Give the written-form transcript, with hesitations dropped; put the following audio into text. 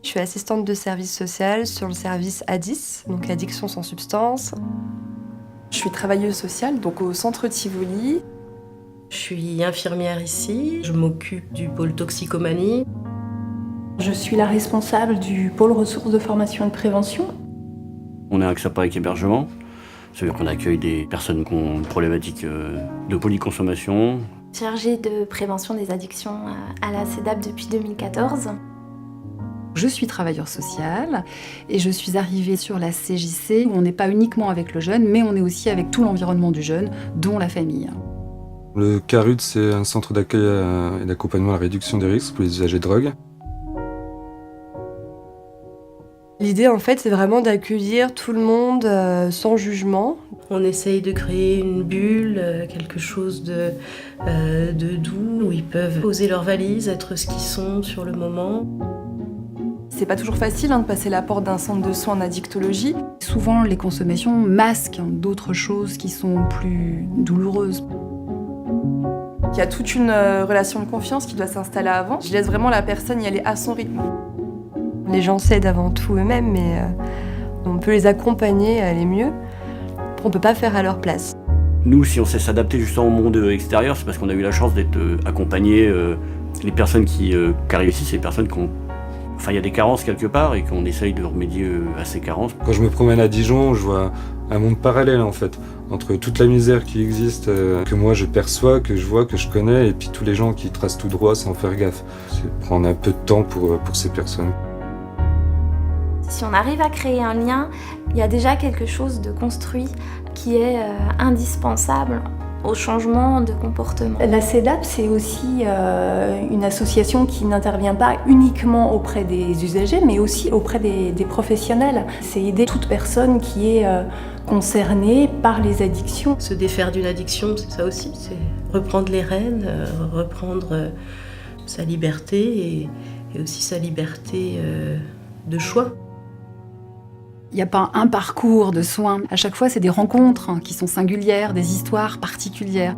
Je suis assistante de service social sur le service ADIS, donc addiction sans substance. Je suis travailleuse sociale, donc au centre Tivoli. Je suis infirmière ici, je m'occupe du pôle toxicomanie. Je suis la responsable du pôle ressources de formation et de prévention. On est un XAPA avec hébergement, ça veut dire qu'on accueille des personnes qui ont une problématique de polyconsommation. Chargée de prévention des addictions à la CEDAP depuis 2014. Je suis travailleur social et je suis arrivée sur la CJC où on n'est pas uniquement avec le jeune, mais on est aussi avec tout l'environnement du jeune, dont la famille. Le CARUD, c'est un centre d'accueil et d'accompagnement à la réduction des risques pour les usagers de drogue. L'idée, en fait, c'est vraiment d'accueillir tout le monde sans jugement. On essaye de créer une bulle, quelque chose de doux, où ils peuvent poser leurs valises, être ce qu'ils sont sur le moment. C'est pas toujours facile de passer la porte d'un centre de soins en addictologie. Souvent, les consommations masquent d'autres choses qui sont plus douloureuses. Il y a toute une relation de confiance qui doit s'installer avant. Je laisse vraiment la personne y aller à son rythme. Les gens s'aident avant tout eux-mêmes, mais on peut les accompagner à aller mieux. On peut pas faire à leur place. Nous, si on sait s'adapter justement au monde extérieur, c'est parce qu'on a eu la chance d'être accompagnés. Les personnes qui arrivent ici, c'est des personnes qui ont... Enfin, il y a des carences quelque part et qu'on essaye de remédier à ces carences. Quand je me promène à Dijon, je vois un monde parallèle en fait, entre toute la misère qui existe, que moi je perçois, que je vois, que je connais, et puis tous les gens qui tracent tout droit sans faire gaffe. C'est prendre un peu de temps pour ces personnes. Si on arrive à créer un lien, il y a déjà quelque chose de construit qui est indispensable au changement de comportement. La CEDAP, c'est aussi une association qui n'intervient pas uniquement auprès des usagers, mais aussi auprès des professionnels. C'est aider toute personne qui est concernée par les addictions. Se défaire d'une addiction, c'est ça aussi, c'est reprendre les rênes, reprendre sa liberté et aussi sa liberté de choix. Il n'y a pas un parcours de soins. À chaque fois, c'est des rencontres qui sont singulières, des histoires particulières.